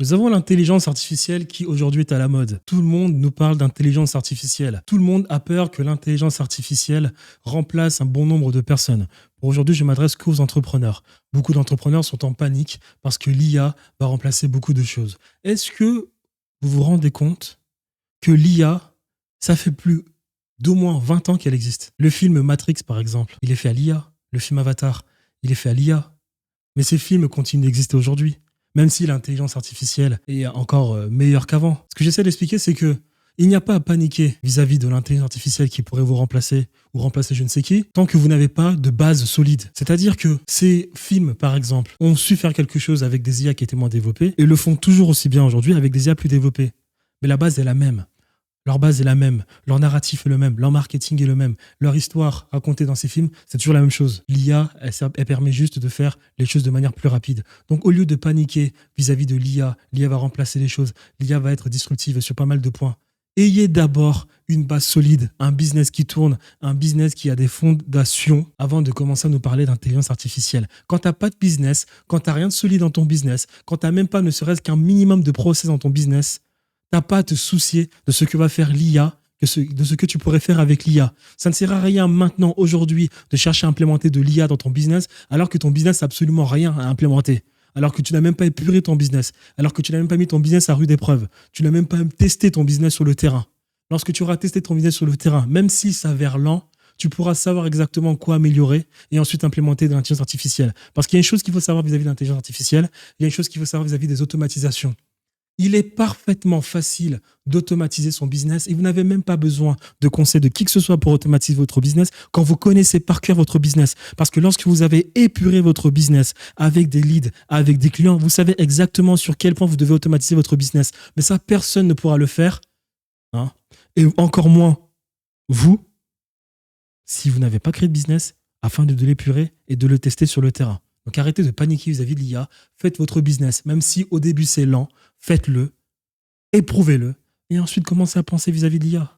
Nous avons l'intelligence artificielle qui aujourd'hui est à la mode. Tout le monde nous parle d'intelligence artificielle. Tout le monde a peur que l'intelligence artificielle remplace un bon nombre de personnes. Pour aujourd'hui, je m'adresse qu'aux entrepreneurs. Beaucoup d'entrepreneurs sont en panique parce que l'IA va remplacer beaucoup de choses. Est-ce que vous vous rendez compte que l'IA, ça fait plus d'au moins 20 ans qu'elle existe? Le film Matrix, par exemple, il est fait à l'IA. Le film Avatar, il est fait à l'IA. Mais ces films continuent d'exister aujourd'hui, même si l'intelligence artificielle est encore meilleure qu'avant. Ce que j'essaie d'expliquer, c'est que il n'y a pas à paniquer vis-à-vis de l'intelligence artificielle qui pourrait vous remplacer ou remplacer je ne sais qui, tant que vous n'avez pas de base solide. C'est-à-dire que ces films, par exemple, ont su faire quelque chose avec des IA qui étaient moins développées et le font toujours aussi bien aujourd'hui avec des IA plus développées. Mais la base est la même. Leur base est la même, leur narratif est le même, leur marketing est le même, leur histoire racontée dans ces films, c'est toujours la même chose. L'IA, elle permet juste de faire les choses de manière plus rapide. Donc au lieu de paniquer vis-à-vis de l'IA va remplacer les choses, l'IA va être disruptive sur pas mal de points. Ayez d'abord une base solide, un business qui tourne, un business qui a des fondations avant de commencer à nous parler d'intelligence artificielle. Quand tu n'as pas de business, quand tu n'as rien de solide dans ton business, quand tu n'as même pas ne serait-ce qu'un minimum de process dans ton business, t'as pas à te soucier de ce que va faire l'IA, de ce que tu pourrais faire avec l'IA. Ça ne sert à rien maintenant, aujourd'hui, de chercher à implémenter de l'IA dans ton business, alors que ton business n'a absolument rien à implémenter. Alors que tu n'as même pas épuré ton business. Alors que tu n'as même pas mis ton business à rude épreuve. Tu n'as même pas testé ton business sur le terrain. Lorsque tu auras testé ton business sur le terrain, même s'il s'avère lent, tu pourras savoir exactement quoi améliorer et ensuite implémenter de l'intelligence artificielle. Parce qu'il y a une chose qu'il faut savoir vis-à-vis de l'intelligence artificielle, il y a une chose qu'il faut savoir vis-à-vis des automatisations. Il est parfaitement facile d'automatiser son business et vous n'avez même pas besoin de conseils de qui que ce soit pour automatiser votre business quand vous connaissez par cœur votre business. Parce que lorsque vous avez épuré votre business avec des leads, avec des clients, vous savez exactement sur quel point vous devez automatiser votre business. Mais ça, personne ne pourra le faire, hein, et encore moins vous, si vous n'avez pas créé de business afin de l'épurer et de le tester sur le terrain. Donc arrêtez de paniquer vis-à-vis de l'IA, faites votre business, même si au début c'est lent, faites-le, éprouvez-le, et ensuite commencez à penser vis-à-vis de l'IA.